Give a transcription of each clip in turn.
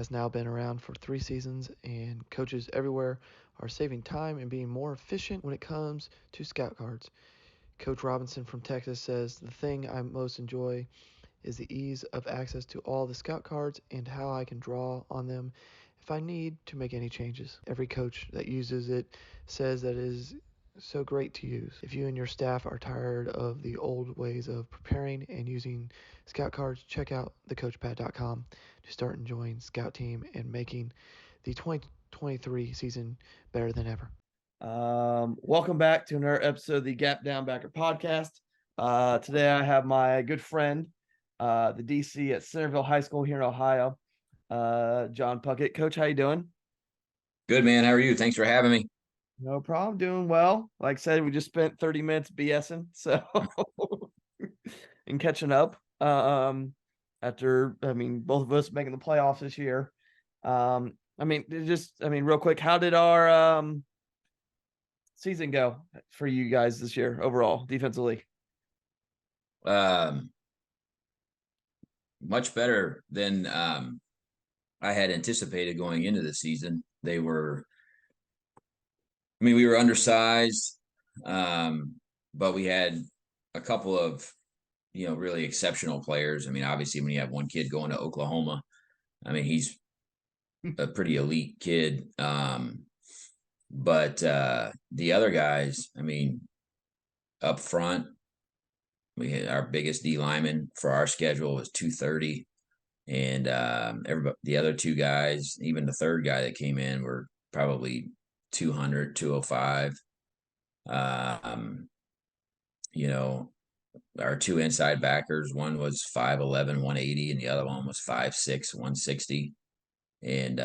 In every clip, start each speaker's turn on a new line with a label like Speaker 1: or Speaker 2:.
Speaker 1: has now been around for 3 seasons, and coaches everywhere are saving time and being more efficient when it comes to scout cards. Coach Robinson from Texas says, "The thing I most enjoy is the ease of access to all the scout cards and how I can draw on them if I need to make any changes. Every coach that uses it says that it is so great to use. If you and your staff are tired of the old ways of preparing and using scout cards, check out thecoachpad.com to start enjoying Scout Team and making the 2023 season better than ever."
Speaker 2: Welcome back to another episode of the Gap Down Backer podcast. Today I have my good friend, the DC at Centerville High School here in Ohio, John Puckett. Coach, how you doing?
Speaker 3: Good, man. How are you? Thanks for having me.
Speaker 2: No problem. Doing well. Like I said, we just spent 30 minutes BSing, so and catching up. After both of us making the playoffs this year. Real quick, how did our season go for you guys this year overall defensively?
Speaker 3: Much better than I had anticipated going into the season. We were undersized, but we had a couple of, really exceptional players. Obviously, when you have one kid going to Oklahoma, he's a pretty elite kid. But the other guys, up front, we had our biggest D lineman for our schedule was 230. And everybody, the other two guys, even the third guy that came in, were probably 200, 205. Our two inside backers, one was 5'11", 180, and the other one was 5'6", 160. And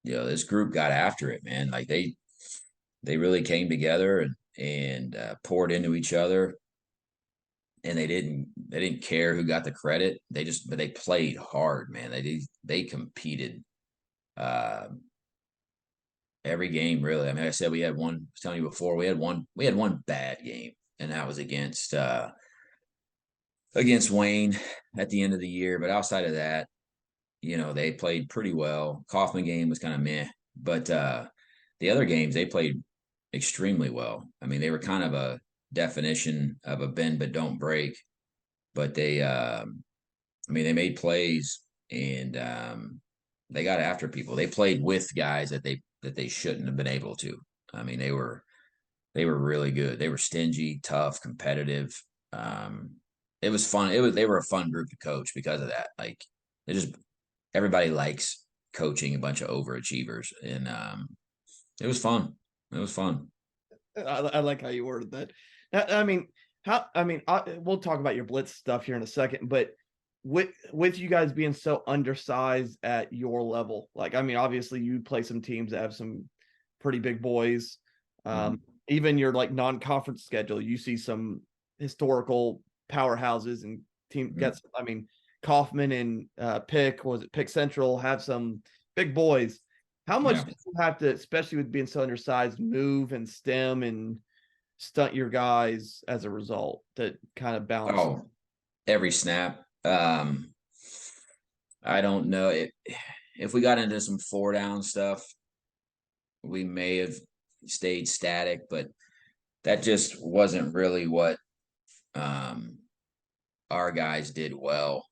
Speaker 3: this group got after it, man. Like they really came together and poured into each other. And they didn't care who got the credit. But they played hard, man. They competed every game, really. Like I said, we had one. I was telling you before, we had one bad game, and that was against Wayne at the end of the year. But outside of that, they played pretty well. Kaufman game was kind of meh, but the other games they played extremely well. They were kind of a definition of a bend but don't break, but they they made plays and they got after people. They played with guys that they shouldn't have been able to. They were really good. They were stingy, tough, competitive. It was fun. They were a fun group to coach because of that. Like everybody likes coaching a bunch of overachievers, and it was fun.
Speaker 2: I like how you worded that. We'll talk about your blitz stuff here in a second, but with you guys being so undersized at your level, obviously you play some teams that have some pretty big boys. Even your non-conference schedule, you see some historical powerhouses and team gets. Kaufman and Pick Central have some big boys. How much do you have to, especially with being so undersized, move and stem and stunt your guys as a result to kind of balance?
Speaker 3: Oh, every snap. I don't know if we got into some 4-down stuff, we may have stayed static, but that just wasn't really what our guys did well.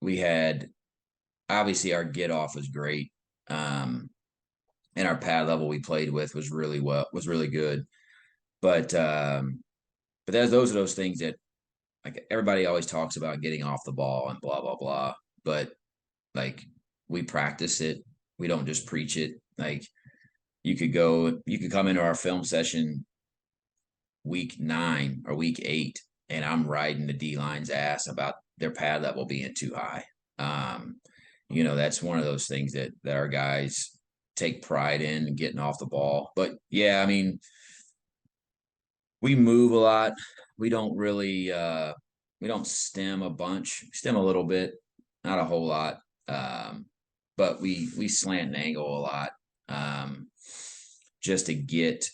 Speaker 3: We had obviously our get off was great. And our pad level we played with was really good. But those are those things that everybody always talks about getting off the ball and blah, blah, blah. But we practice it. We don't just preach it. You could come into our film session week 9 or week 8, and I'm riding the D-line's ass about their pad level being too high. That's one of those things that our guys take pride in, getting off the ball. But yeah, we move a lot. We don't really we don't stem a bunch. We stem a little bit, not a whole lot. But we slant and angle a lot. Just to get,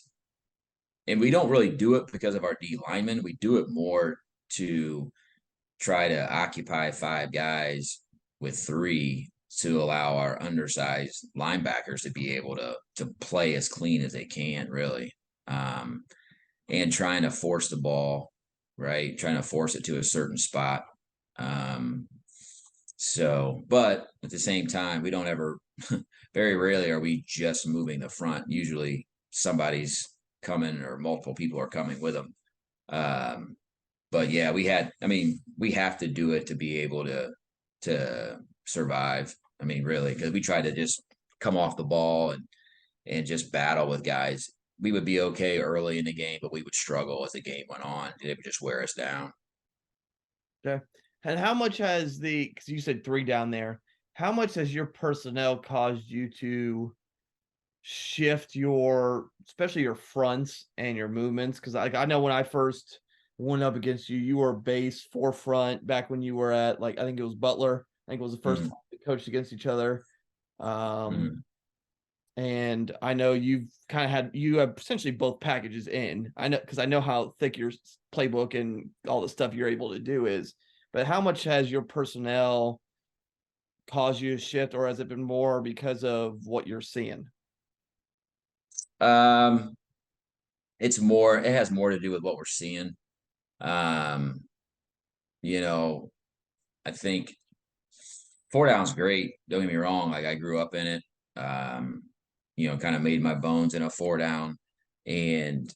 Speaker 3: and we don't really do it because of our D linemen. We do it more to try to occupy 5 guys with 3 to allow our undersized linebackers to be able to play as clean as they can, really. And trying to force the ball, right? Trying to force it to a certain spot. But at the same time, we don't ever, very rarely are we just moving the front. Usually somebody's coming or multiple people are coming with them. But yeah, we have to do it to be able to survive. I mean, really, because we tried to just come off the ball and just battle with guys. We would be okay early in the game, but we would struggle as the game went on. It would just wear us down.
Speaker 2: Okay. And how much has because you said 3 down there, how much has your personnel caused you to shift especially your fronts and your movements? Because I know when I first went up against you, you were base 4 front back when you were at, I think it was Butler. I think it was the first time we coached against each other. And I know you have essentially both packages in. I know, because I know how thick your playbook and all the stuff you're able to do is. But how much has your personnel caused you to shift, or has it been more because of what you're seeing?
Speaker 3: It has more to do with what we're seeing. I think 4 down's great. Don't get me wrong. I grew up in it. Kind of made my bones in a 4 down, and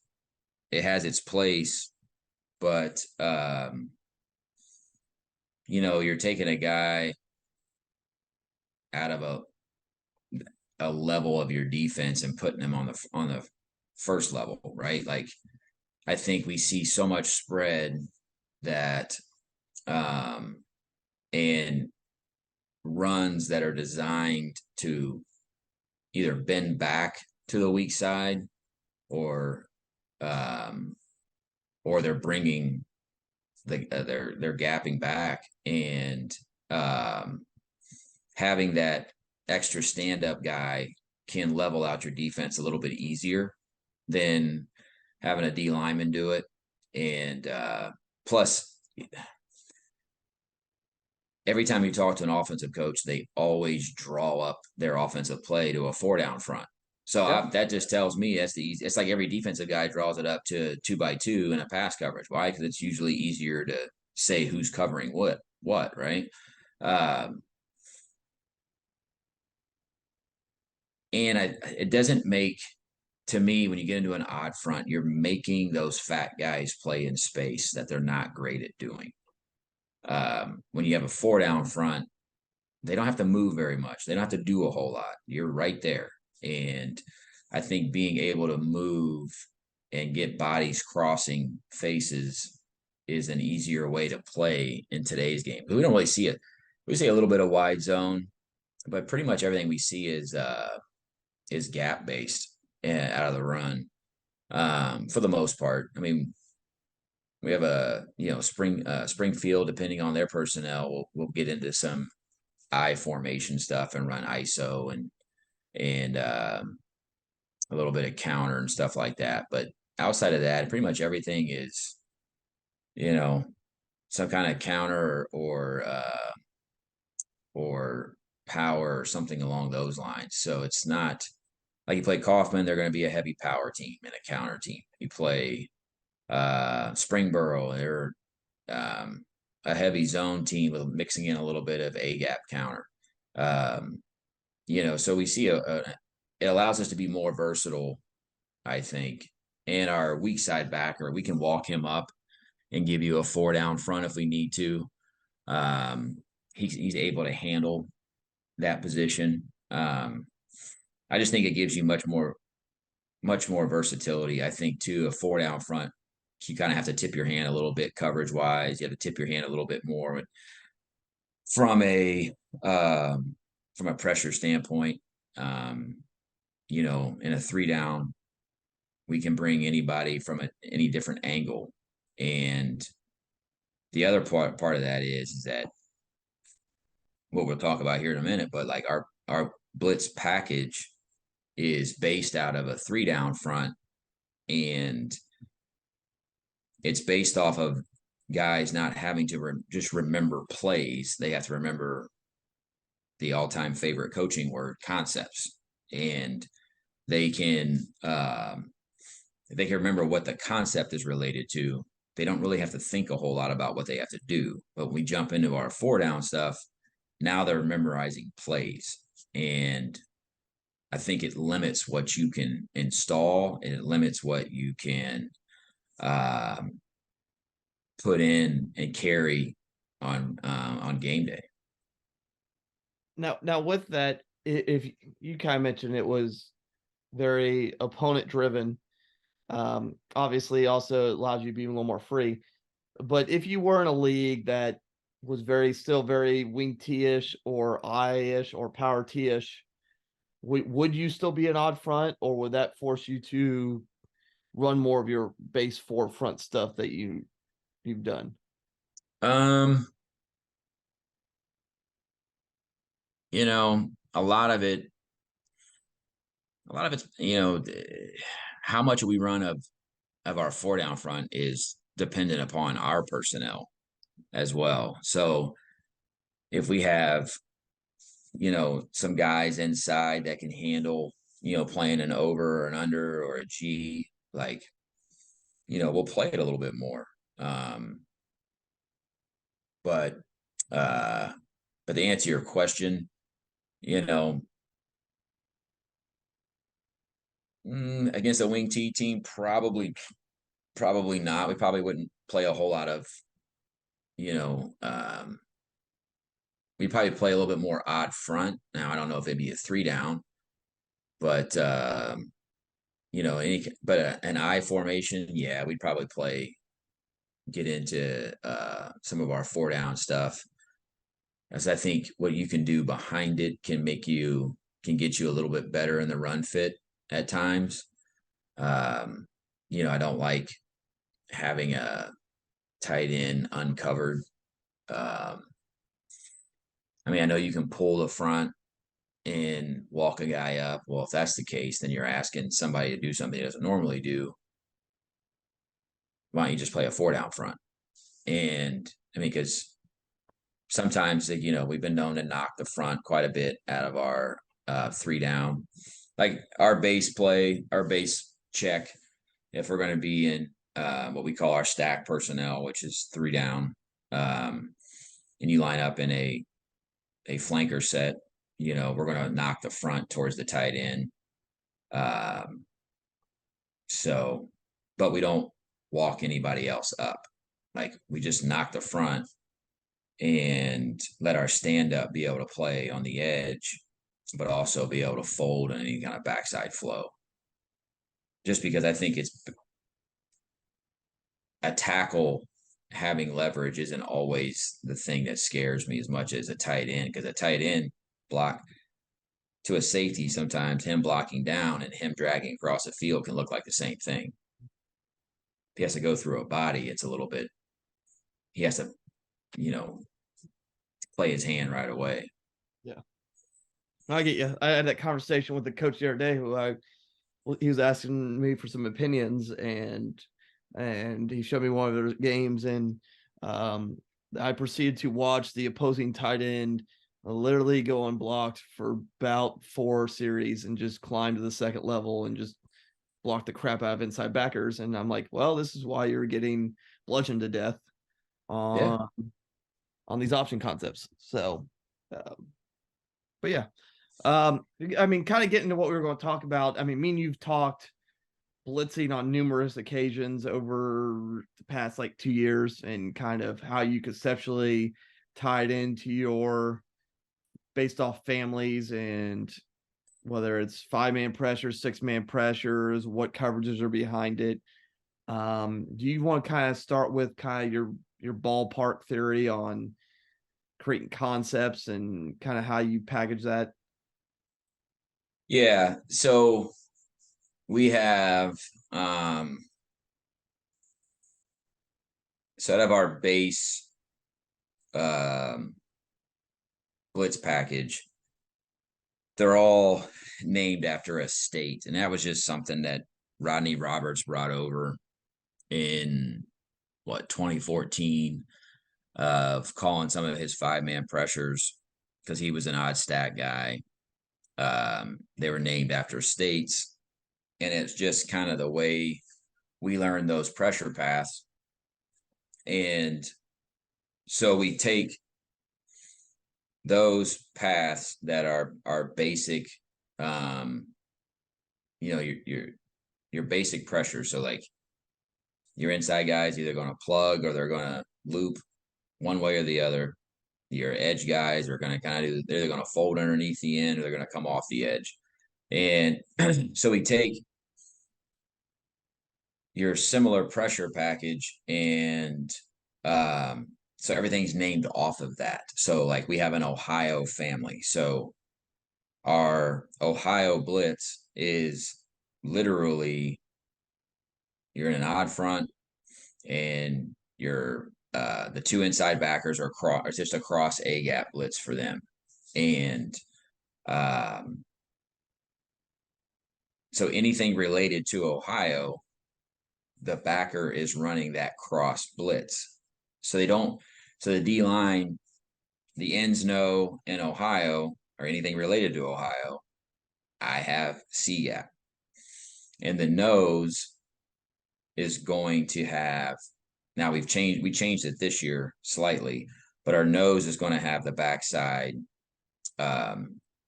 Speaker 3: it has its place. But you're taking a guy out of a level of your defense and putting him on the first level, right? Like, I think we see so much spread that and runs that are designed to either bend back to the weak side or they're bringing they're gapping back, and having that extra stand-up guy can level out your defense a little bit easier than having a D lineman do it. And plus, every time you talk to an offensive coach, they always draw up their offensive play to a 4 down front. So that just tells me that's the easy. It's like every defensive guy draws it up to 2x2 in a pass coverage. Why? Because it's usually easier to say who's covering what, right? It doesn't make, to me, when you get into an odd front, you're making those fat guys play in space that they're not great at doing. When you have a 4 down front, they don't have to move very much. They don't have to do a whole lot. You're right there. And I think being able to move and get bodies crossing faces is an easier way to play in today's game. But we don't really see it. We see a little bit of wide zone, but pretty much everything we see is gap based out of the run, for the most part. I mean, we have Springfield, depending on their personnel, we'll get into some I formation stuff and run ISO and a little bit of counter and stuff like that. But outside of that, pretty much everything is, some kind of counter or power or something along those lines. So it's not like you play Kaufman, they're going to be a heavy power team and a counter team. You play Springboro, they're a heavy zone team with mixing in a little bit of A gap counter. So we see it allows us to be more versatile, I think. And our weak side backer, we can walk him up and give you a 4 down front if we need to. He's able to handle that position. I just think it gives you much more versatility. I think too, a 4 down front, you kind of have to tip your hand a little bit coverage wise. You have to tip your hand a little bit more from a pressure standpoint. In a 3 down, we can bring anybody from any different angle. And the other part of that is that what we'll talk about here in a minute, but like our blitz package is based out of a 3 down front, and it's based off of guys not having to just remember plays. They have to remember the all-time favorite coaching word, concepts. And they can if they can remember what the concept is related to, they don't really have to think a whole lot about what they have to do. But when we jump into our 4-down stuff, now they're memorizing plays. And I think it limits what you can install, and it limits what you can put in and carry on game day.
Speaker 2: Now with that, if you kind of mentioned it was very opponent driven, obviously also allows you to be a little more free. But if you were in a league that was still very wing T-ish or I-ish or power T-ish, would you still be an odd front, or would that force you to run more of your base 4 front stuff that you've done?
Speaker 3: You know, a lot of it's, you know, how much we run of our 4-down front is dependent upon our personnel as well. So if we have, you know, some guys inside that can handle, you know, playing an over or an under or a G, like, you know, we'll play it a little bit more. But to answer your question, you know, against a wing T team, probably not. We probably wouldn't play a whole lot of, you know, we probably play a little bit more odd front. Now, I don't know if it'd be a 3-down, but you know, an I formation, yeah, we'd probably get into some of our 4-down stuff. As I think what you can do behind it can get you a little bit better in the run fit at times. You know, I don't like having a tight end uncovered. I mean, I know you can pull the front and walk a guy up. Well, if that's the case, then you're asking somebody to do something he doesn't normally do. Why don't you just play a 4-down front? And I mean, because sometimes, you know, we've been known to knock the front quite a bit out of our 3-down. Like our base check, if we're going to be in what we call our stack personnel, which is 3-down, and you line up in a flanker set, you know, we're going to knock the front towards the tight end. So, but we don't walk anybody else up. Like we just knock the front and let our stand up be able to play on the edge, but also be able to fold in any kind of backside flow. Just because I think it's a tackle having leverage isn't always the thing that scares me as much as a tight end, because a tight end block to a safety, sometimes him blocking down and him dragging across the field can look like the same thing. If he has to go through a body, it's a little bit, he has to, you know, play his hand right away.
Speaker 2: Yeah. I get you. I had that conversation with the coach the other day he was asking me for some opinions, and he showed me one of their games, and I proceeded to watch the opposing tight end literally go unblocked for about 4 series and just climb to the second level and just block the crap out of inside backers. And I'm like, well, this is why you're getting bludgeoned to death on these option concepts. So, but yeah. I mean, kind of getting to what we were going to talk about. I mean, me and you've talked blitzing on numerous occasions over the past like 2 years, and kind of how you conceptually tied into your based off families, and whether it's 5-man pressures, 6-man pressures, what coverages are behind it. Do you want to kind of start with kind of your ballpark theory on creating concepts and kind of how you package that?
Speaker 3: Yeah. So we have so out of our base blitz package, they're all named after a state, and that was just something that Rodney Roberts brought over in 2014, of calling some of his 5-man pressures because he was an odd stat guy. They were named after states, and it's just kind of the way we learn those pressure paths. And so we take those paths that are basic, your basic pressure. So like your inside guys either going to plug or they're going to loop one way or the other. Your edge guys are going to kind of do, they're going to fold underneath the end or they're going to come off the edge. And so we take your similar pressure package and so everything's named off of that. So like we have an Ohio family. So our Ohio blitz is literally you're in an odd front and you're the two inside backers are it's just a cross A gap blitz for them. And so anything related to Ohio, the backer is running that cross blitz. So the D line, the ends know in Ohio or anything related to Ohio, I have C gap. And the nose is going to have, now we changed it this year slightly, but our nose is going to have the backside A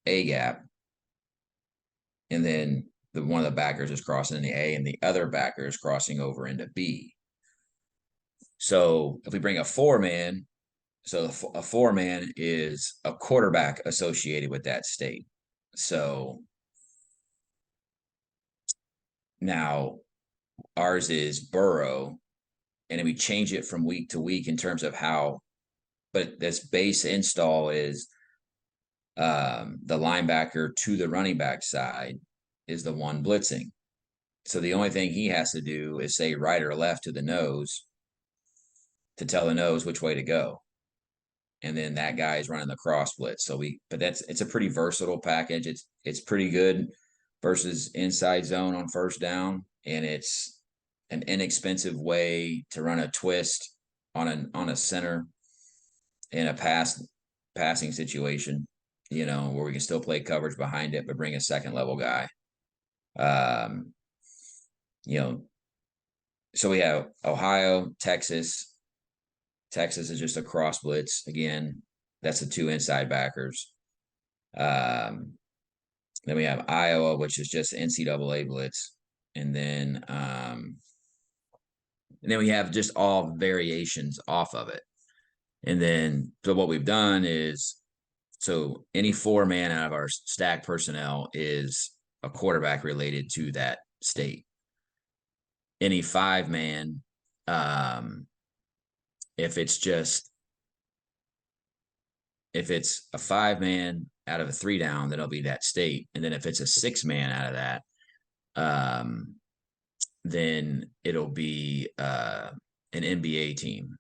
Speaker 3: gap. And then one of the backers is crossing into A and the other backer is crossing over into B. So if we bring a 4-man, so a 4-man is a quarterback associated with that state. So now ours is Burrow, and then we change it from week to week in terms of how, but this base install is the linebacker to the running back side is the one blitzing. So the only thing he has to do is say right or left to the nose to tell the nose which way to go. And then that guy is running the cross blitz. So it's a pretty versatile package. It's pretty good versus inside zone on first down. And it's an inexpensive way to run a twist on a center in a passing situation, where we can still play coverage behind it, but bring a second level guy. So we have Ohio, Texas. Texas is just a cross blitz. Again, that's the two inside backers. Then we have Iowa, which is just NCAA blitz. And then we have just all variations off of it. And then, so what we've done is, so any 4-man out of our stack personnel is a quarterback related to that state. Any 5-man, if it's a 5-man out of a 3-down, then it'll be that state. And then if it's a 6-man out of that, then it'll be an NBA team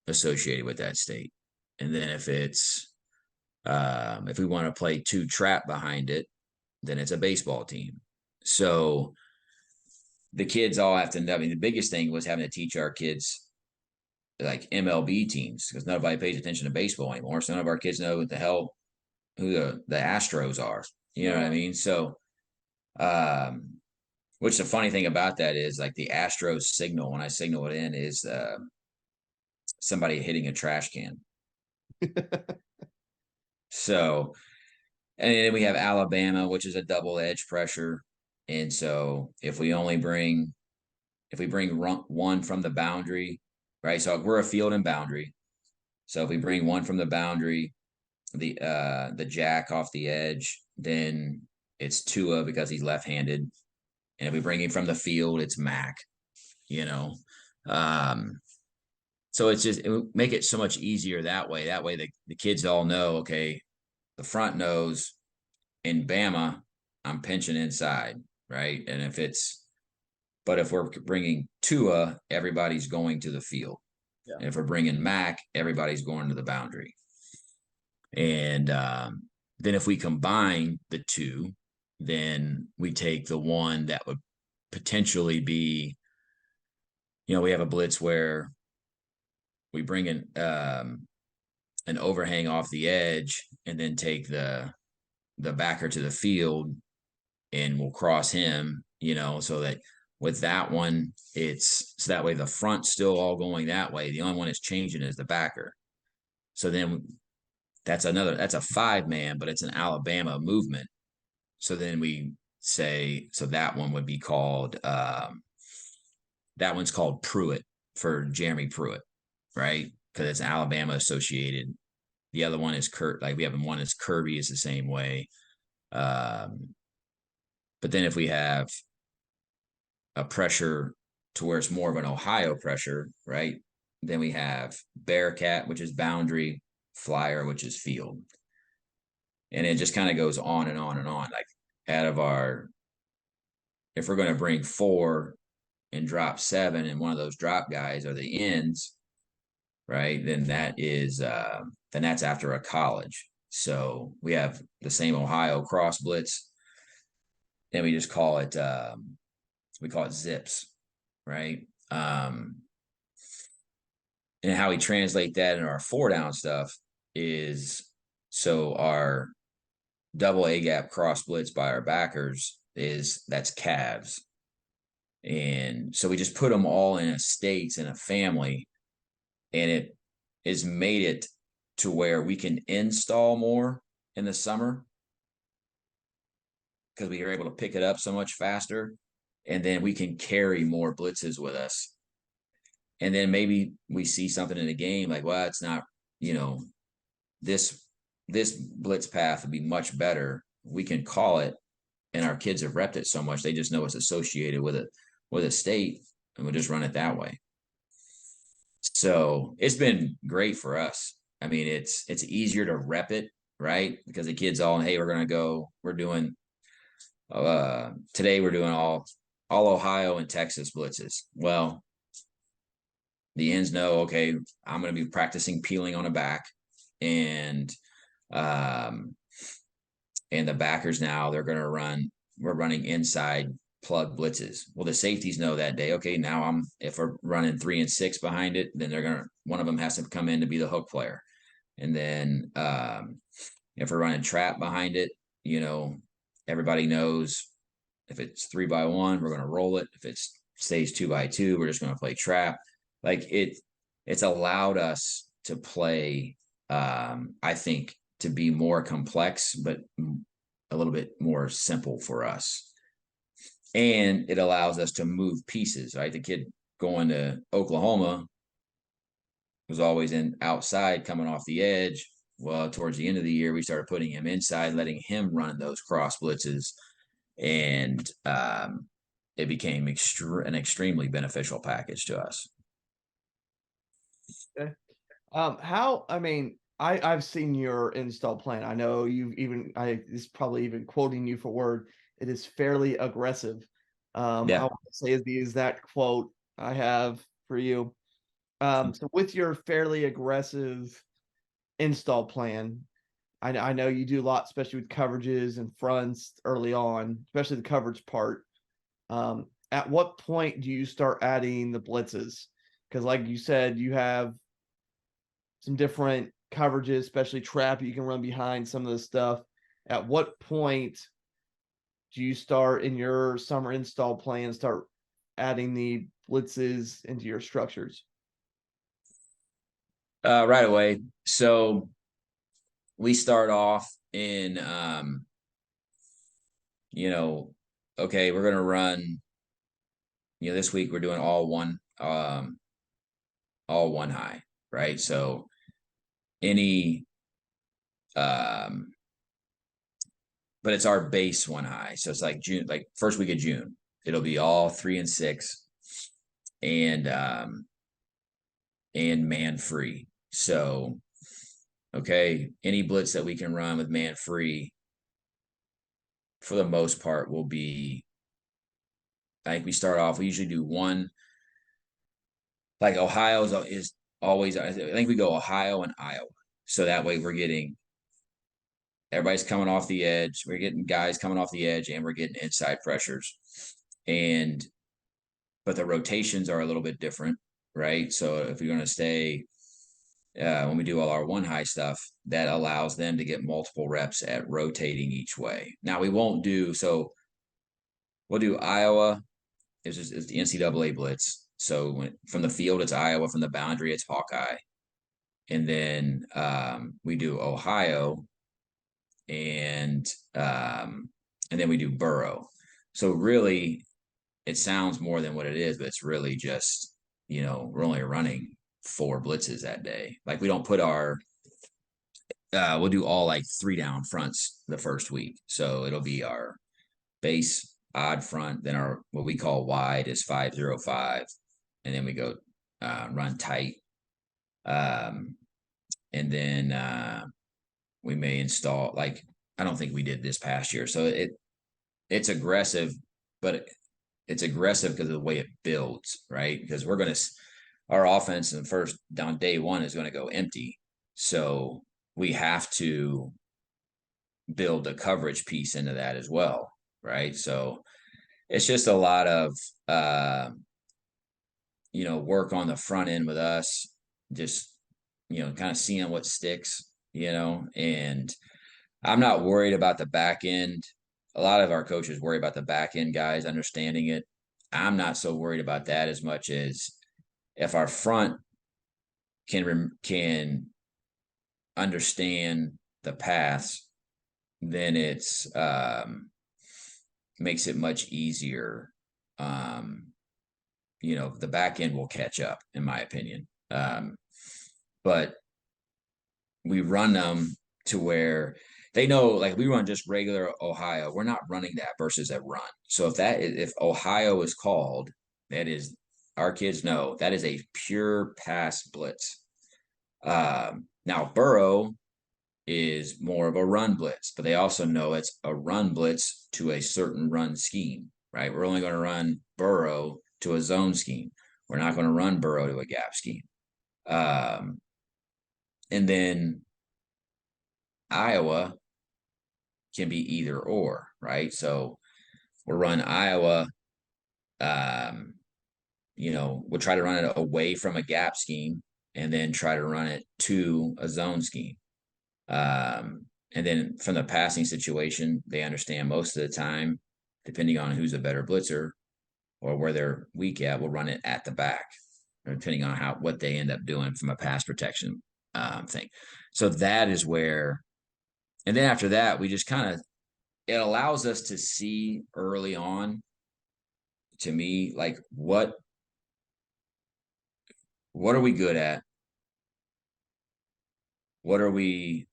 Speaker 3: associated with that state. And then if we want to play 2 trap behind it, then it's a baseball team. So the kids all have to know. I mean, the biggest thing was having to teach our kids like MLB teams because nobody pays attention to baseball anymore. So none of our kids know what the hell who the Astros are. You know what I mean? So, which the funny thing about that is like the Astros signal, when I signal it in, is somebody hitting a trash can. So, and then we have Alabama, which is a double edge pressure. And so if we bring one from the boundary, right? So we're a field and boundary. So if we bring one from the boundary, the jack off the edge, then it's Tua because he's left-handed. And if we bring him from the field, it's Mac, So it would make it so much easier that way. That way the kids all know, okay, the front nose in Bama, I'm pinching inside, right? And but if we're bringing Tua, everybody's going to the field. Yeah. And if we're bringing Mac, everybody's going to the boundary. And then if we combine the two, then we take the one that would potentially be, we have a blitz where we bring in an overhang off the edge and then take the backer to the field, and we'll cross him, so that with that one, it's so that way the front's still all going that way. The only one that's changing is the backer. So then that's a 5-man, but it's an Alabama movement. So then we say, so that one would be called, that one's called Pruitt, for Jeremy Pruitt, right? Because it's Alabama associated. The other one is like we have one is Kirby, is the same way. But then if we have a pressure to where it's more of an Ohio pressure, right? Then we have Bearcat, which is boundary, Flyer, which is field. And it just kind of goes on and on and on. Like if we're going to bring 4 and drop 7, and one of those drop guys are the ends, right? Then that's after a college. So we have the same Ohio cross blitz, and we just call it zips, right? And how we translate that in our 4-down stuff is, so our double A gap cross blitz by our backers that's calves. And so we just put them all in a states in a family, and it has made it to where we can install more in the summer because we are able to pick it up so much faster, and then we can carry more blitzes with us. And then maybe we see something in the game like, well, it's not, this blitz path would be much better. We can call it, and our kids have repped it so much, they just know it's associated with a state, and we'll just run it that way. So it's been great for us. I mean, it's easier to rep it, right? Because the kids all, hey, we're doing today we're doing all Ohio and Texas blitzes. Well, the ends know, okay, I'm going to be practicing peeling on a back, and the backers now, we're running inside plug blitzes. Well, the safeties know that day, okay, now if we're running 3 and 6 behind it, then one of them has to come in to be the hook player. And then if we're running trap behind it, everybody knows if it's 3x1, we're going to roll it. If it stays 2x2, we're just going to play trap. Like it's allowed us to play, I think, to be more complex, but a little bit more simple for us. And it allows us to move pieces, right? The kid going to Oklahoma was always outside coming off the edge. Well, towards the end of the year, we started putting him inside, letting him run those cross blitzes. And it became an extremely beneficial package to us.
Speaker 2: Okay. I've seen your install plan. I know it's probably even quoting you for word. It is fairly aggressive.
Speaker 3: Yeah.
Speaker 2: I want to say is the exact quote I have for you. So with your fairly aggressive install plan, I know you do a lot, especially with coverages and fronts early on, especially the coverage part. At what point do you start adding the blitzes? Because like you said, you have some different coverages, especially trap, you can run behind some of the stuff. At what point do you start in your summer install plan, start adding the blitzes into your structures?
Speaker 3: Right away. So we start off in, okay, we're going to run, this week we're doing all one high, right? So but it's our base 1 high. So it's like June, like first week of June, it'll be all 3 and 6 and man free. So, okay, any blitz that we can run with man free, for the most part, will be, I think we start off, we usually do one, like Ohio is always, I think we go Ohio and Iowa. So that way everybody's coming off the edge. We're getting guys coming off the edge, and we're getting inside pressures. But the rotations are a little bit different, right? So if you're going to stay when we do all our one high stuff, that allows them to get multiple reps at rotating each way. Now we won't do, so we'll do Iowa is the NCAA blitz. So from the field, it's Iowa. From the boundary, it's Hawkeye. And then we do Ohio, and then we do Burrow. So really, it sounds more than what it is, but it's really just, we're only running 4 blitzes that day. Like we don't put we'll do all like 3 down fronts the first week. So it'll be our base odd front, then our what we call wide is 505, and then we go run tight, and then we may install, like, I don't think we did this past year, so it's aggressive, but it's aggressive because of the way it builds, right? Because our offense in the first down day one is going to go empty, so we have to build a coverage piece into that as well, right? So it's just a lot of work on the front end with us, just kind of seeing what sticks, and I'm not worried about the back end. A lot of our coaches worry about the back end guys understanding it. I'm not so worried about that as much as if our front can understand the paths, then it's makes it much easier. The back end will catch up, in my opinion. But we run them to where they know, like we run just regular Ohio. We're not running that versus a run. So if Ohio is called, that is, our kids know that is a pure pass blitz. Now Burrow is more of a run blitz, but they also know it's a run blitz to a certain run scheme, right? We're only going to run Burrow to a zone scheme. We're not going to run Burrow to a gap scheme. And then Iowa can be either or, right? So we'll run Iowa, we'll try to run it away from a gap scheme and then try to run it to a zone scheme. And then from the passing situation, they understand most of the time, depending on who's a better blitzer or where they're weak at, we'll run it at the back, depending on what they end up doing from a pass protection thing. So that is where, and then after that, we just it allows us to see early on, to me, like what are we good at? Are we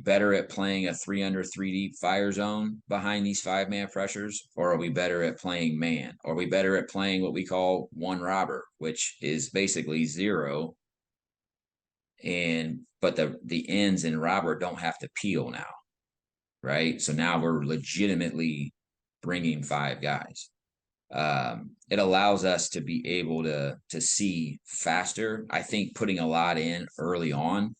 Speaker 3: better at playing a 3 under 3 deep fire zone behind these 5-man pressures? Or are we better at playing man? Or are we better at playing what we call one robber, which is basically 0. But the ends in robber don't have to peel now, right? So now we're legitimately bringing 5 guys. It allows us to be able to see faster. I think putting a lot in early on,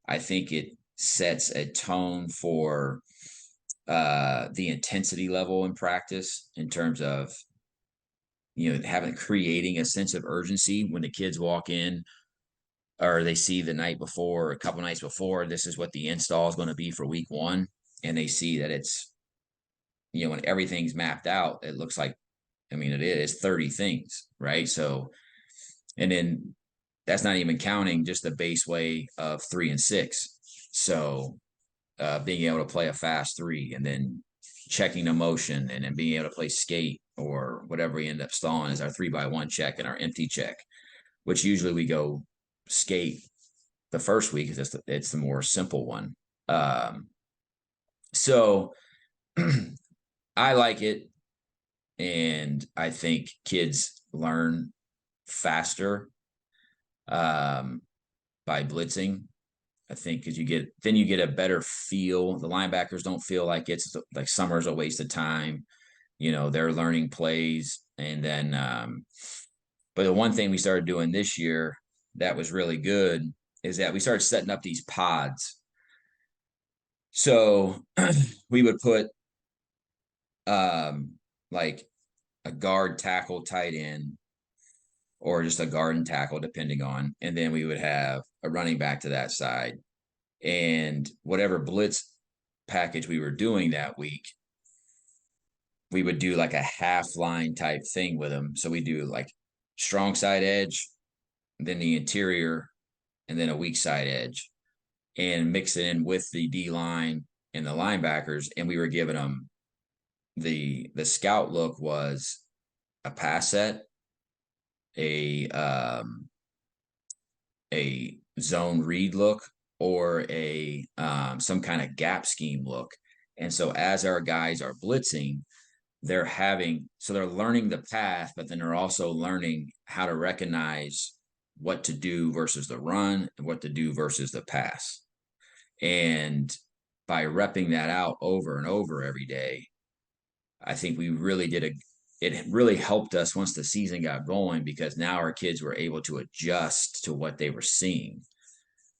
Speaker 3: I think it sets a tone for the intensity level in practice, in terms of creating a sense of urgency when the kids walk in, or they see the night before, a couple nights before, this is what the install is going to be for week 1, and they see that it's when everything's mapped out, it looks like, it is 30 things, right? So, and then that's not even counting just the base way of 3 and 6. So being able to play a fast 3 and then checking the motion, and then being able to play skate or whatever we end up stalling is our 3x1 check and our empty check, which usually we go skate the first week because it's the more simple one. So I like it. And I think kids learn faster by blitzing. I think because you get a better feel. The linebackers don't feel like it's like summer's a waste of time. They're learning plays. And then, but the one thing we started doing this year that was really good is that we started setting up these pods. So we would put like a guard, tackle, tight end, or just a guard and tackle, depending on. And then we would have a running back to that side, and whatever blitz package we were doing that week, we would do like a half line type thing with them. So we do like strong side edge, then the interior, and then a weak side edge, and mix it in with the D line and the linebackers. And we were giving them the scout look was a pass set, a zone read look, or a some kind of gap scheme look. And so as our guys are blitzing, they're learning the path, but then they're also learning how to recognize what to do versus the run and what to do versus the pass. And by repping that out over and over every day, I think we really it really helped us once the season got going, because now our kids were able to adjust to what they were seeing.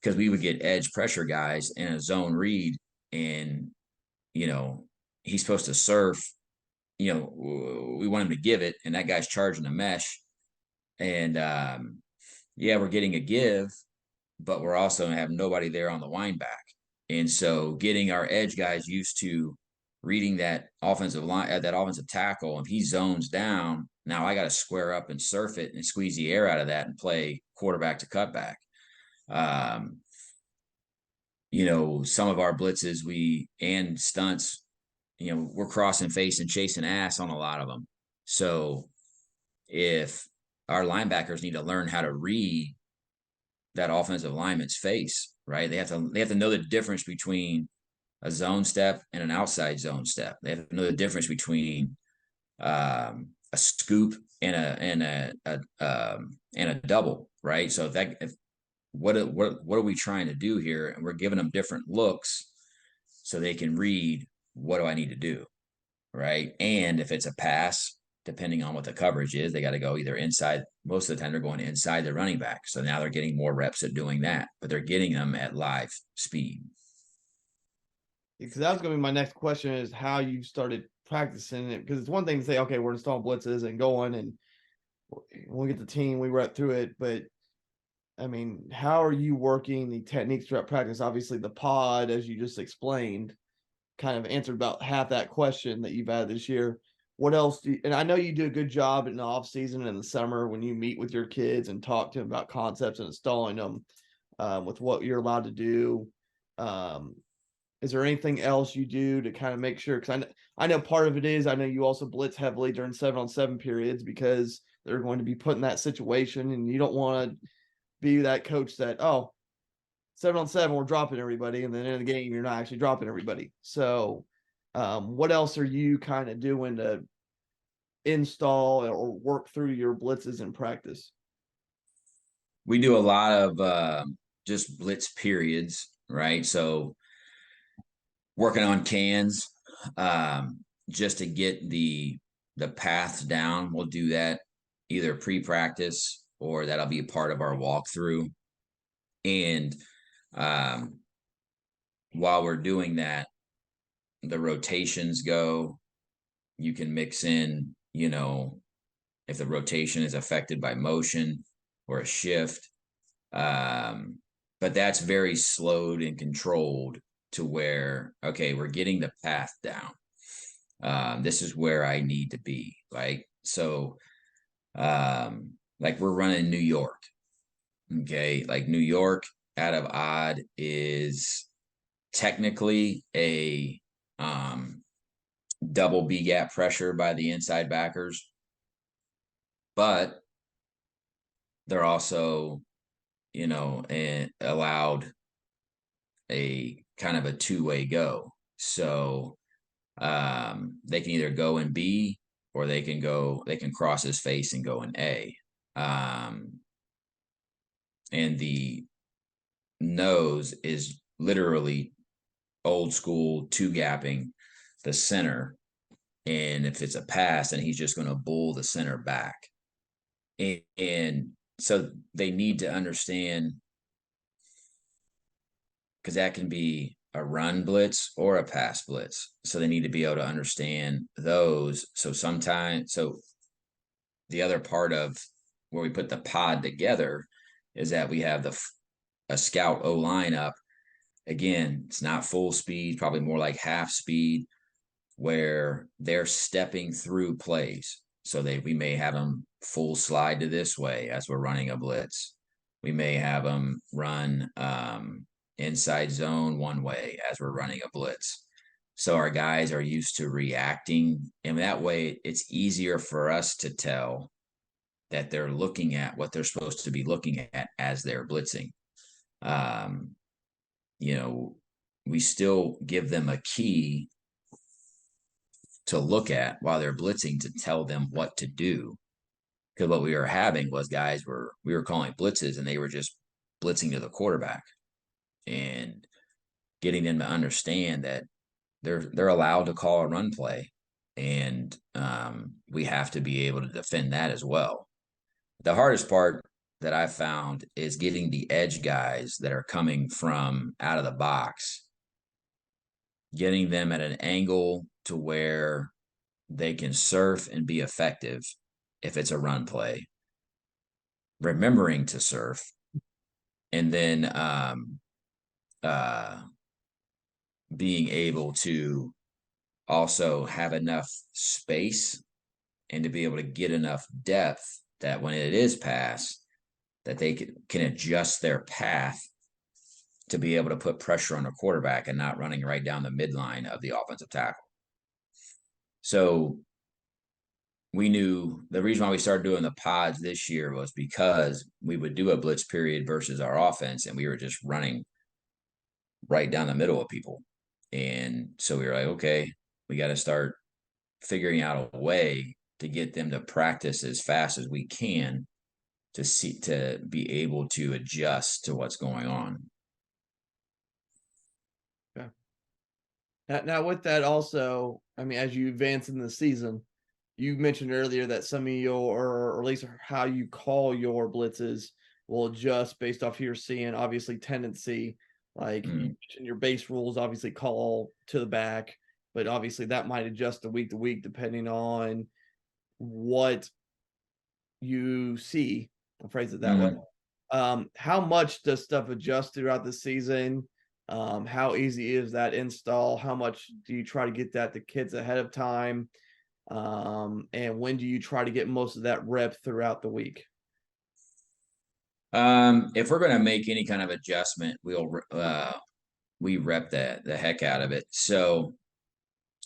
Speaker 3: Because we would get edge pressure guys in a zone read, and, he's supposed to surf, we want him to give it, and that guy's charging a mesh. And we're getting a give, but we're also going to have nobody there on the wind back. And so getting our edge guys used to reading that offensive line, that offensive tackle, if he zones down, now I got to square up and surf it and squeeze the air out of that and play quarterback to cutback. Some of our blitzes and stunts, we're crossing face and chasing ass on a lot of them. So if our linebackers need to learn how to read that offensive lineman's face, right? They have to know the difference between a zone step and an outside zone step. They have to know the difference between a scoop and a double, right? So what are we trying to do here? And we're giving them different looks so they can read, what do I need to do, right? And if it's a pass, depending on what the coverage is, they got to go either inside. Most of the time they're going inside the running back. So now they're getting more reps at doing that, but they're getting them at live speed.
Speaker 2: Because that was going to be my next question, is how you started practicing it. Because it's one thing to say, okay, we're installing blitzes and going, and when we get the team, we rep through it. But I mean, how are you working the techniques throughout practice? Obviously, the pod, as you just explained, kind of answered about half that question that you've had this year. What else and I know you do a good job in the off season and in the summer when you meet with your kids and talk to them about concepts and installing them with what you're allowed to do. Is there anything else you do to kind of make sure? Because I know part of it is, I know you also blitz heavily during 7-on-7 periods because they're going to be put in that situation, and you don't want to be that coach that, 7-on-7, we're dropping everybody, and then in the game, you're not actually dropping everybody. So what else are you kind of doing to install or work through your blitzes in practice?
Speaker 3: We do a lot of just blitz periods, right? So working on cans, just to get the paths down. We'll do that either pre-practice or that'll be a part of our walkthrough. And while we're doing that, the rotations go. You can mix in, if the rotation is affected by motion or a shift. But that's very slowed and controlled to where, okay, we're getting the path down. This is where I need to be. Like, so, like we're running New York. Okay. Like New York out of odd is technically a double B gap pressure by the inside backers, but they're also, and allowed a kind of a two-way go. So they can either go in B or they can cross his face and go in A. And the nose is literally old school two gapping the center. And if it's a pass, then he's just going to bull the center back. And so they need to understand, because that can be a run blitz or a pass blitz. So they need to be able to understand those. So the other part of where we put the pod together is that we have a scout O line up. Again, it's not full speed, probably more like half speed, where they're stepping through plays. So we may have them full slide to this way as we're running a blitz. We may have them run inside zone one way as we're running a blitz. So our guys are used to reacting, and that way it's easier for us to tell that they're looking at what they're supposed to be looking at as they're blitzing. You know, we still give them a key to look at while they're blitzing to tell them what to do. Because what we were having was we were calling blitzes and they were just blitzing to the quarterback, and getting them to understand that they're allowed to call a run play, and we have to be able to defend that as well. The hardest part that I've found is getting the edge guys that are coming from out of the box, getting them at an angle to where they can surf and be effective if it's a run play, remembering to surf, and then being able to also have enough space and to be able to get enough depth that when it is pass, that they can adjust their path to be able to put pressure on the quarterback and not running right down the midline of the offensive tackle. So we knew the reason why we started doing the pods this year was because we would do a blitz period versus our offense, and we were just running right down the middle of people. And so we were like, okay, we got to start figuring out a way to get them to practice as fast as we can to be able to adjust to what's going on.
Speaker 2: Yeah. Now with that also, I mean, as you advance in the season, you mentioned earlier that some of or at least how you call your blitzes will adjust based off you're seeing obviously tendency. Like you mentioned, your base rules obviously call to the back, but obviously that might adjust the week to week depending on what you see. I'll phrase it that way. How much does stuff adjust throughout the season? How easy is that install? How much do you try to get that to kids ahead of time? And when do you try to get most of that rep throughout the week?
Speaker 3: If we're going to make any kind of adjustment, we rep the heck out of it. So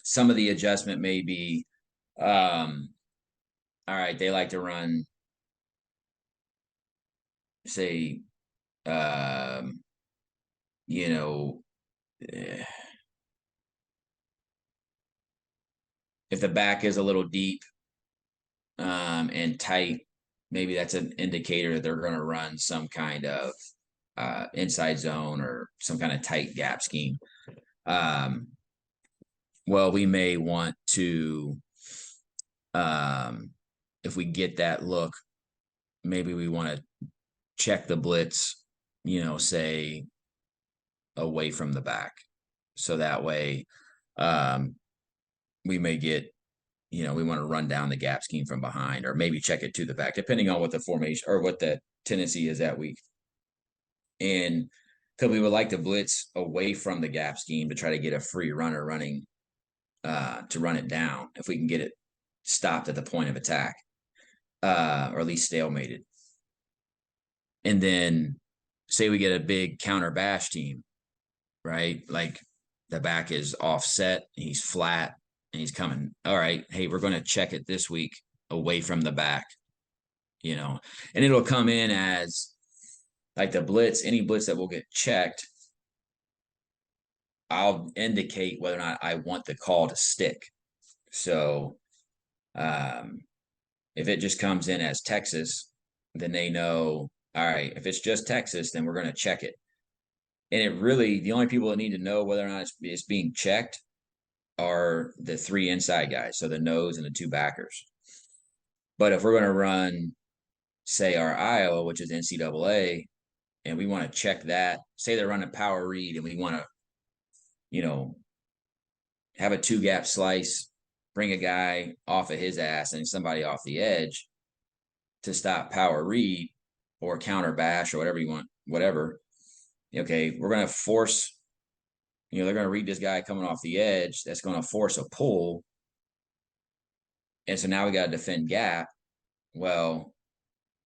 Speaker 3: some of the adjustment may be, all right, they like to run, say, you know, if the back is a little deep and tight, maybe that's an indicator that they're going to run some kind of inside zone or some kind of tight gap scheme. Well, we may want to, if we get that look, maybe we want to check the blitz, say away from the back. So that way we may get, we want to run down the gap scheme from behind, or maybe check it to the back, depending on what the formation or what the tendency is that week. And because we would like to blitz away from the gap scheme to try to get a free runner running to run it down if we can get it stopped at the point of attack, or at least stalemated. And then say we get a big counter bash team, right? Like the back is offset, he's flat, and he's coming. All right, hey, we're going to check it this week away from the back, and it'll come in as like the blitz, any blitz that will get checked, I'll indicate whether or not I want the call to stick. So if it just comes in as Texas, then they know, all right, if it's just Texas, then we're going to check it. And it really, the only people that need to know whether or not it's being checked are the three inside guys, so the nose and the two backers. But if we're going to run, say, our Iowa, which is NCAA, and we want to check that, say they're running power read, and we want to, have a two gap slice, bring a guy off of his ass and somebody off the edge to stop power read or counter bash or whatever you want, whatever. okay, we're going to force, they're going to read this guy coming off the edge. That's going to force a pull. And so now we got to defend gap. Well,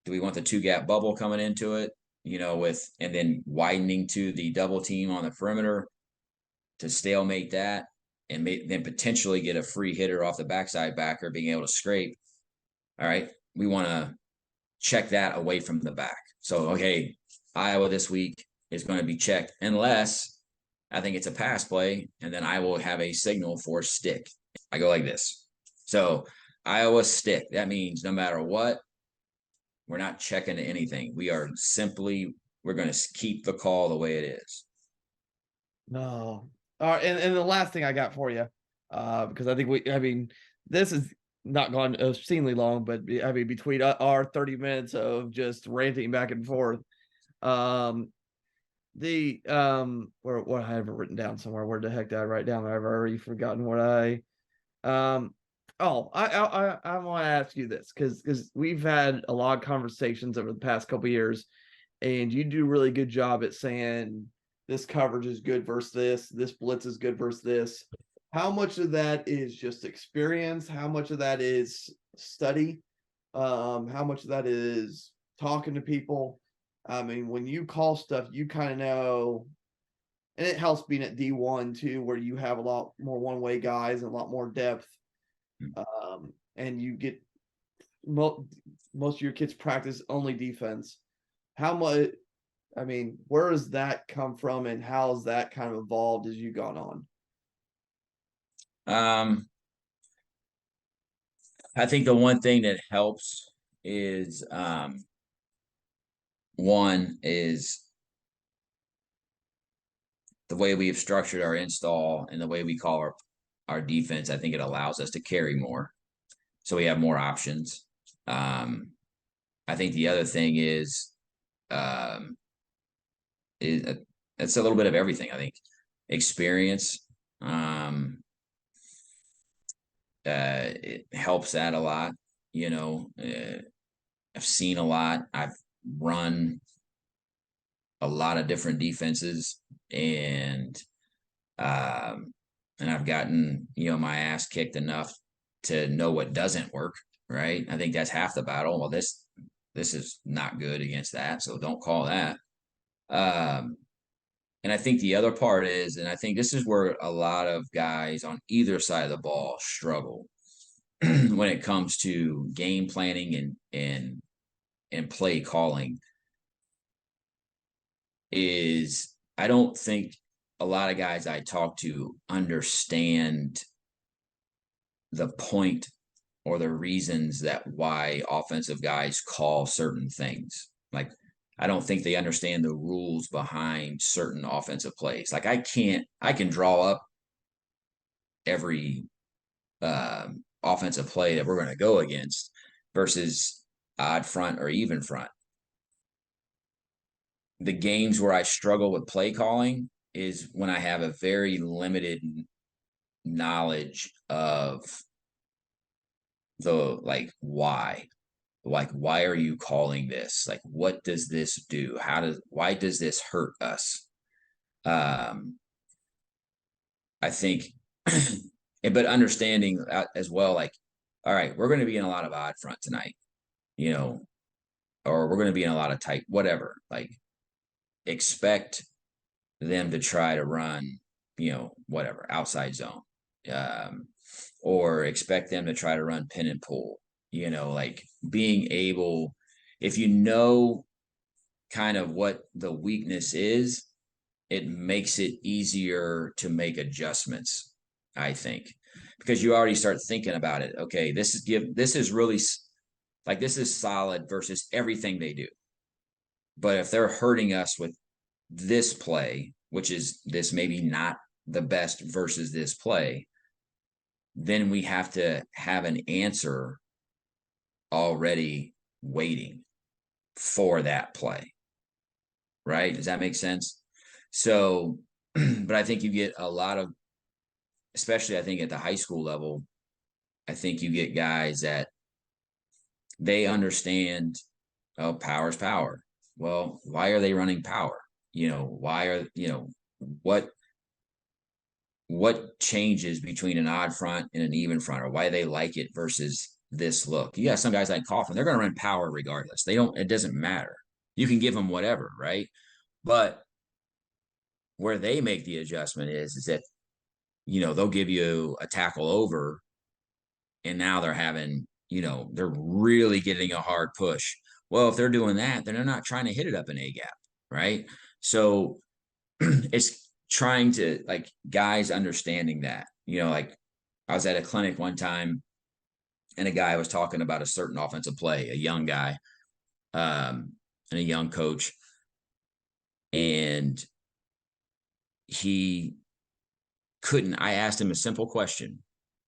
Speaker 3: do we want the 2-gap bubble coming into it, and then widening to the double team on the perimeter to stalemate that and then potentially get a free hitter off the backside backer being able to scrape? All right. We want to check that away from the back. So, okay, Iowa this week is going to be checked unless I think it's a pass play, and then I will have a signal for stick. I go like this. So Iowa stick. That means no matter what, we're not checking anything. We're going to keep the call the way it is.
Speaker 2: No. All right. And the last thing I got for you, because I think this is not gone obscenely long, but between our 30 minutes of just ranting back and forth, what I have it written down somewhere. Where the heck did I write down? I've already forgotten what I I want to ask you this because we've had a lot of conversations over the past couple of years, and you do a really good job at saying this coverage is good versus this blitz is good versus this. How much of that is just experience? How much of that is study? How much of that is talking to people? I mean, when you call stuff, you kind of know, and it helps being at D1 too, where you have a lot more one-way guys and a lot more depth. And you get most of your kids practice only defense. How much? I mean, where does that come from, and how has that kind of evolved as you've gone on?
Speaker 3: I think the one thing that helps is one is the way we've structured our install and the way we call our defense. I think it allows us to carry more, so we have more options. I think the other thing is it's a little bit of everything. I think experience, it helps that a lot. I've seen a lot. I've run a lot of different defenses, and I've gotten my ass kicked enough to know what doesn't work. Right. I think that's half the battle. Well, this is not good against that, so don't call that. And I think the other part is, and I think this is where a lot of guys on either side of the ball struggle when it comes to game planning and play calling, is I don't think a lot of guys I talk to understand the point or the reasons that why offensive guys call certain things. Like, I don't think they understand the rules behind certain offensive plays. Like, I can draw up every offensive play that we're going to go against versus odd front or even front. The games where I struggle with play calling is when I have a very limited knowledge of the why are you calling this? Like, what does this do? Why does this hurt us? I think, but understanding as well, like, all right, we're going to be in a lot of odd front tonight, or we're going to be in a lot of tight, whatever, like, expect them to try to run, whatever, outside zone, or expect them to try to run pin and pull, like being able, if kind of what the weakness is, it makes it easier to make adjustments, I think, because you already start thinking about it. Okay, this is really like, this is solid versus everything they do. But if they're hurting us with this play, which is this maybe not the best versus this play, then we have to have an answer already waiting for that play. Right? Does that make sense? So, but I think you get a lot of, especially I think at the high school level, I think you get guys that they understand, oh, power's power. Well, why are they running power? why are, what changes between an odd front and an even front, or why they like it versus this look. You got some guys like Coughlin, they're going to run power regardless. It doesn't matter. You can give them whatever, right? But where they make the adjustment is that, they'll give you a tackle over, and now they're having, they're really getting a hard push. Well, if they're doing that, then they're not trying to hit it up an A gap, right? So it's trying to, like, guys understanding that, like I was at a clinic one time and a guy was talking about a certain offensive play, a young guy, and a young coach. And I asked him a simple question.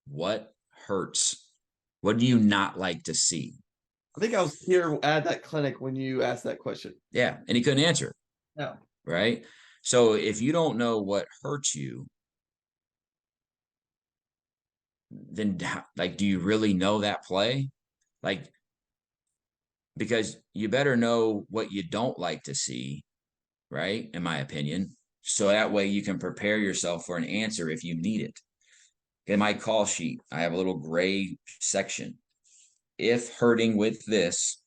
Speaker 3: What hurts? What do you not like to see?
Speaker 2: I think I was here at that clinic when you asked that question.
Speaker 3: Yeah. And he couldn't answer.
Speaker 2: No.
Speaker 3: Right. So if you don't know what hurts you, then, like, do you really know that play? Like, because you better know what you don't like to see, right? In my opinion. So that way you can prepare yourself for an answer if you need it. In my call sheet, I have a little gray section. If hurting with this,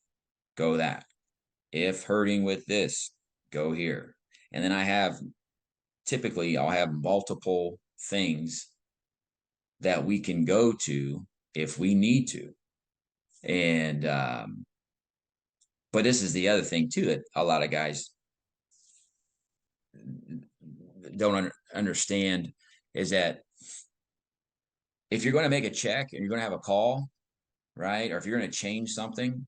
Speaker 3: go that. If hurting with this, go here. And then I'll have multiple things that we can go to if we need to. And, but this is the other thing too, that a lot of guys don't understand, is that if you're going to make a check and you're going to have a call, right? Or if you're going to change something,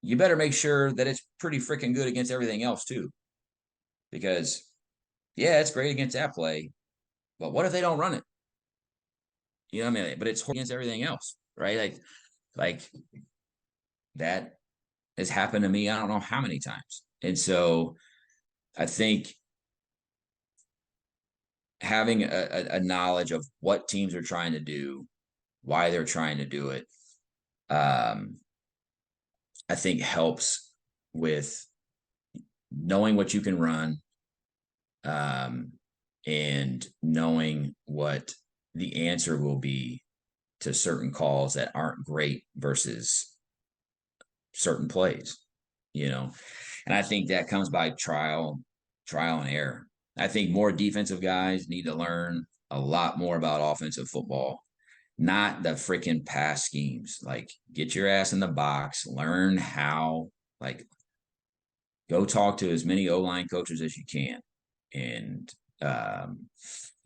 Speaker 3: you better make sure that it's pretty freaking good against everything else too. Because, yeah, it's great against that play, but what if they don't run it? You know what I mean? But it's against everything else, right? Like that has happened to me, I don't know how many times. And so I think having a knowledge of what teams are trying to do, why they're trying to do it, I think helps with knowing what you can run, and knowing what the answer will be to certain calls that aren't great versus certain plays, and I think that comes by trial and error. I think more defensive guys need to learn a lot more about offensive football, not the freaking pass schemes. Like, get your ass in the box, learn how, like, go talk to as many O-line coaches as you can. And,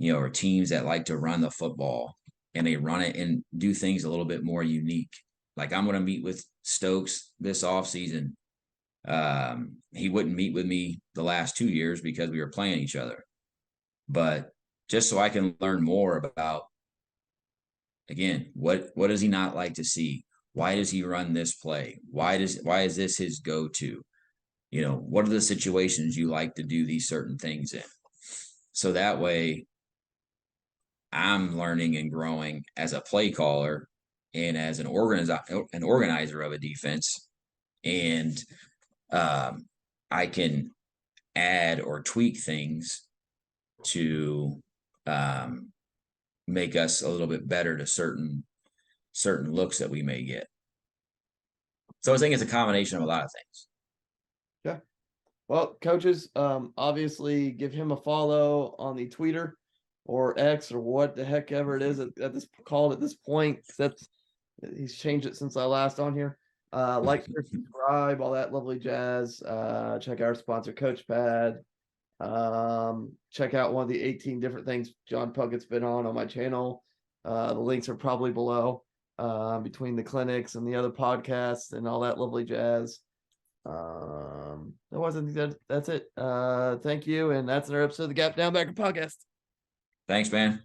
Speaker 3: or teams that like to run the football and they run it and do things a little bit more unique. Like, I'm going to meet with Stokes this offseason. He wouldn't meet with me the last 2 years because we were playing each other. But just so I can learn more about, again, what does he not like to see? Why does he run this play? Why is this his go-to? What are the situations you like to do these certain things in? So that way I'm learning and growing as a play caller and as an organizer of a defense. And I can add or tweak things to make us a little bit better to certain looks that we may get. So I think it's a combination of a lot of things.
Speaker 2: Yeah. Well, coaches, obviously give him a follow on the Twitter or X or what the heck ever it is at this point. He's changed it since I last on here. Like, share, subscribe, all that lovely jazz. Check out our sponsor, Coachpad. Check out one of the 18 different things John Puckett's been on my channel. The links are probably below, between the clinics and the other podcasts and all that lovely jazz. That's it. Thank you, and that's another episode of the Gap Down Backer podcast.
Speaker 3: Thanks, man.